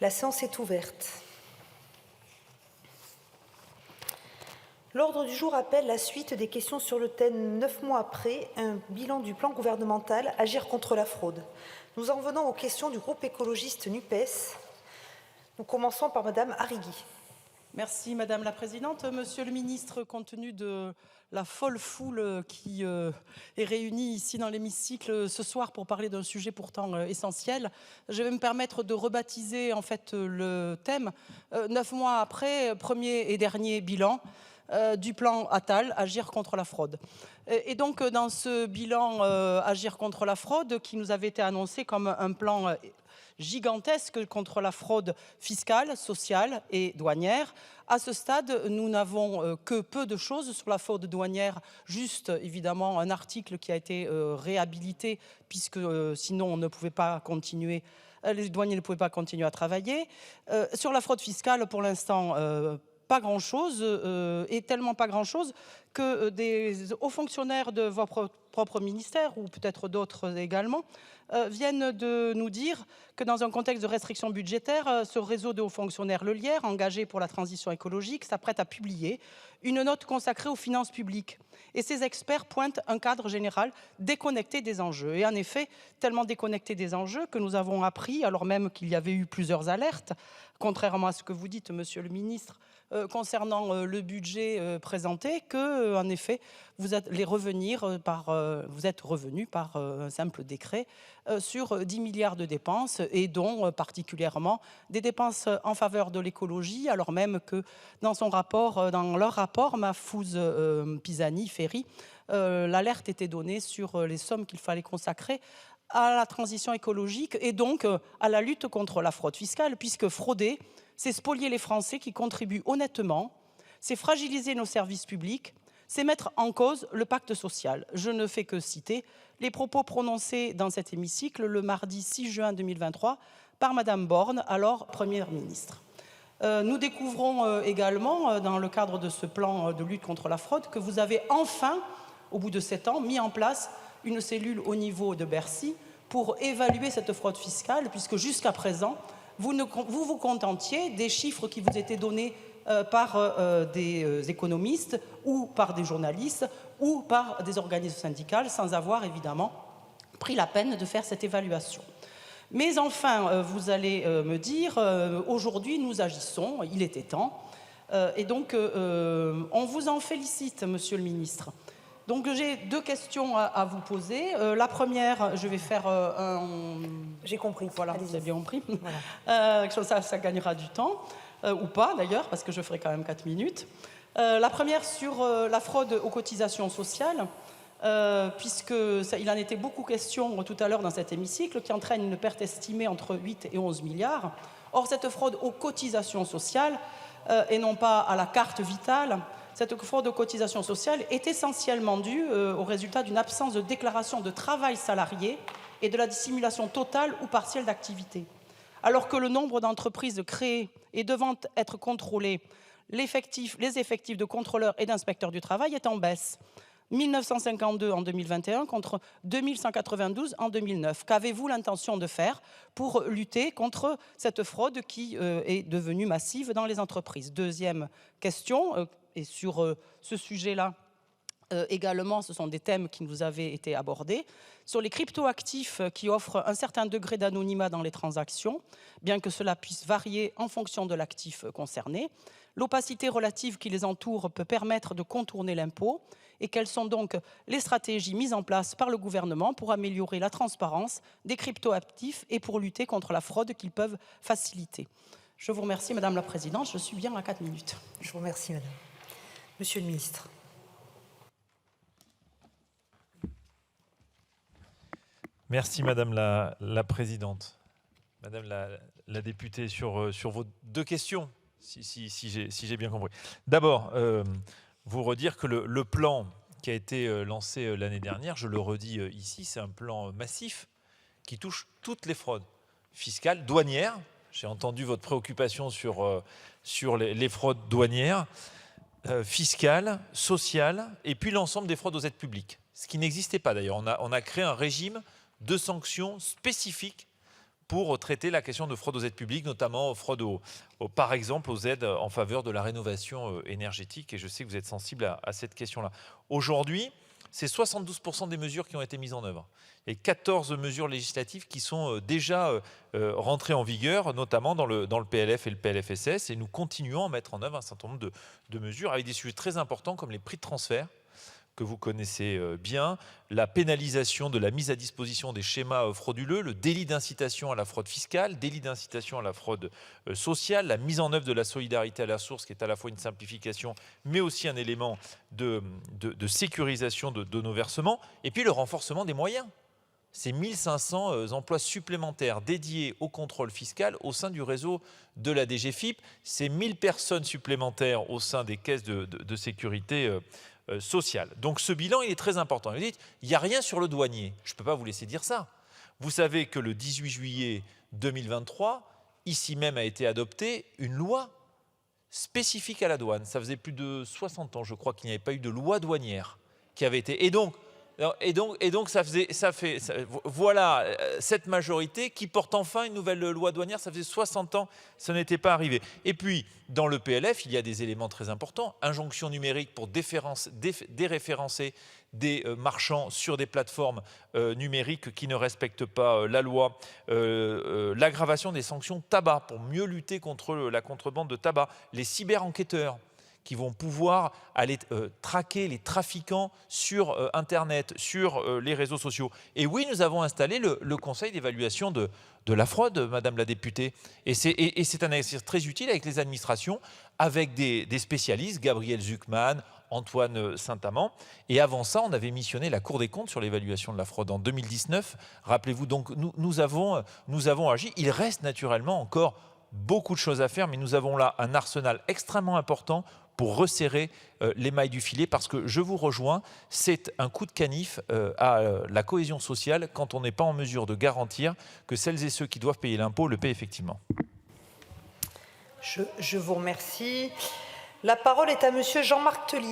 La séance est ouverte. L'ordre du jour appelle la suite des questions sur le thème 9 mois après, un bilan du plan gouvernemental Agir contre la fraude. Nous en venons aux questions du groupe écologiste NUPES. Nous commençons par Madame Arrigui. Merci Madame la Présidente. Monsieur le Ministre, compte tenu de la folle foule qui est réunie ici dans l'hémicycle ce soir pour parler d'un sujet pourtant essentiel, je vais me permettre de rebaptiser en fait le thème 9 mois après, premier et dernier bilan du plan Attal, Agir contre la fraude. Et donc dans ce bilan Agir contre la fraude qui nous avait été annoncé comme un plan gigantesque contre la fraude fiscale, sociale et douanière. À ce stade, nous n'avons que peu de choses sur la fraude douanière, juste évidemment un article qui a été réhabilité puisque sinon on ne pouvait pas continuer, les douaniers ne pouvaient pas continuer à travailler. Sur la fraude fiscale, pour l'instant, pas grand-chose, et tellement pas grand-chose que des hauts fonctionnaires de votre propre ministère, ou peut-être d'autres également, viennent de nous dire que dans un contexte de restriction budgétaire, ce réseau de hauts fonctionnaires, le LIER, engagé pour la transition écologique, s'apprête à publier une note consacrée aux finances publiques. Et ces experts pointent un cadre général déconnecté des enjeux. Et en effet, tellement déconnecté des enjeux que nous avons appris, alors même qu'il y avait eu plusieurs alertes, contrairement à ce que vous dites, Monsieur le Ministre, concernant le budget présenté, que en effet vous êtes revenu par un simple décret sur 10 milliards de dépenses et dont particulièrement des dépenses en faveur de l'écologie, alors même que dans leur rapport Mahfouz Pisani-Ferry, l'alerte était donnée sur les sommes qu'il fallait consacrer à la transition écologique et donc à la lutte contre la fraude fiscale, puisque frauder, c'est spolier les Français qui contribuent honnêtement, c'est fragiliser nos services publics, c'est mettre en cause le pacte social. Je ne fais que citer les propos prononcés dans cet hémicycle le mardi 6 juin 2023 par Madame Borne, alors Première ministre. Nous découvrons également, dans le cadre de ce plan de lutte contre la fraude, que vous avez enfin, au bout de 7 ans, mis en place une cellule au niveau de Bercy pour évaluer cette fraude fiscale, puisque jusqu'à présent, vous vous contentiez des chiffres qui vous étaient donnés par des économistes ou par des journalistes ou par des organismes syndicaux, sans avoir évidemment pris la peine de faire cette évaluation. Mais enfin, vous allez me dire, aujourd'hui nous agissons, il était temps, et donc on vous en félicite, Monsieur le Ministre. Donc j'ai 2 questions à vous poser. La première, je vais faire un... J'ai compris. Voilà, vous avez bien compris. Voilà. Ça gagnera du temps, ou pas d'ailleurs, parce que je ferai quand même 4 minutes. La première sur la fraude aux cotisations sociales, puisqu'il en était beaucoup question tout à l'heure dans cet hémicycle, qui entraîne une perte estimée entre 8 et 11 milliards. Or, cette fraude aux cotisations sociales, et non pas à la carte vitale, cette fraude aux cotisations sociales est essentiellement due au résultat d'une absence de déclaration de travail salarié et de la dissimulation totale ou partielle d'activité. Alors que le nombre d'entreprises créées et devant être contrôlées, les effectifs de contrôleurs et d'inspecteurs du travail est en baisse. 1952 en 2021 contre 2192 en 2009. Qu'avez-vous l'intention de faire pour lutter contre cette fraude qui est devenue massive dans les entreprises? Deuxième question, et sur ce sujet-là, également, ce sont des thèmes qui nous avaient été abordés, sur les cryptoactifs qui offrent un certain degré d'anonymat dans les transactions, bien que cela puisse varier en fonction de l'actif concerné. L'opacité relative qui les entoure peut permettre de contourner l'impôt. Et quelles sont donc les stratégies mises en place par le gouvernement pour améliorer la transparence des cryptoactifs et pour lutter contre la fraude qu'ils peuvent faciliter? Je vous remercie, Madame la Présidente. Je suis bien à 4 minutes. Je vous remercie, Madame. Monsieur le Ministre. Merci Madame la Présidente. Madame la députée, sur vos 2 questions, si j'ai bien compris. D'abord, vous redire que le plan qui a été lancé l'année dernière, je le redis ici, c'est un plan massif qui touche toutes les fraudes fiscales, douanières. J'ai entendu votre préoccupation sur les fraudes douanières, fiscales, sociales, et puis l'ensemble des fraudes aux aides publiques. Ce qui n'existait pas d'ailleurs. On a créé un régime de sanctions spécifiques pour traiter la question de fraude aux aides publiques, notamment fraude par exemple aux aides en faveur de la rénovation énergétique. Et je sais que vous êtes sensible à cette question-là. Aujourd'hui, c'est 72% des mesures qui ont été mises en œuvre. Et 14 mesures législatives qui sont déjà rentrées en vigueur, notamment dans le PLF et le PLFSS. Et nous continuons à mettre en œuvre un certain nombre de mesures avec des sujets très importants comme les prix de transfert, que vous connaissez bien, la pénalisation de la mise à disposition des schémas frauduleux, le délit d'incitation à la fraude fiscale, délit d'incitation à la fraude sociale, la mise en œuvre de la solidarité à la source, qui est à la fois une simplification, mais aussi un élément de sécurisation de nos versements, et puis le renforcement des moyens. C'est 1500 emplois supplémentaires dédiés au contrôle fiscal au sein du réseau de la DGFiP. C'est 1000 personnes supplémentaires au sein des caisses de sécurité sociale. Donc ce bilan, il est très important. Vous dites, il n'y a rien sur le douanier. Je ne peux pas vous laisser dire ça. Vous savez que le 18 juillet 2023, ici même a été adoptée une loi spécifique à la douane. Ça faisait plus de 60 ans, je crois, qu'il n'y avait pas eu de loi douanière qui avait été... Voilà cette majorité qui porte enfin une nouvelle loi douanière. Ça faisait 60 ans, ça n'était pas arrivé. Et puis, dans le PLF, il y a des éléments très importants. Injonction numérique pour déréférencer des marchands sur des plateformes numériques qui ne respectent pas la loi. L'aggravation des sanctions tabac pour mieux lutter contre la contrebande de tabac. Les cyber-enquêteurs qui vont pouvoir aller traquer les trafiquants sur Internet, sur les réseaux sociaux. Et oui, nous avons installé le conseil d'évaluation de la fraude, Madame la députée. Et c'est un exercice très utile avec les administrations, avec des spécialistes, Gabriel Zuckman, Antoine Saint-Amand. Et avant ça, on avait missionné la Cour des comptes sur l'évaluation de la fraude en 2019. Rappelez-vous, donc nous avons agi. Il reste naturellement encore beaucoup de choses à faire, mais nous avons là un arsenal extrêmement important pour resserrer les mailles du filet, parce que je vous rejoins, c'est un coup de canif à la cohésion sociale quand on n'est pas en mesure de garantir que celles et ceux qui doivent payer l'impôt le paient effectivement. Je vous remercie. La parole est à Monsieur Jean-Marc Tellier.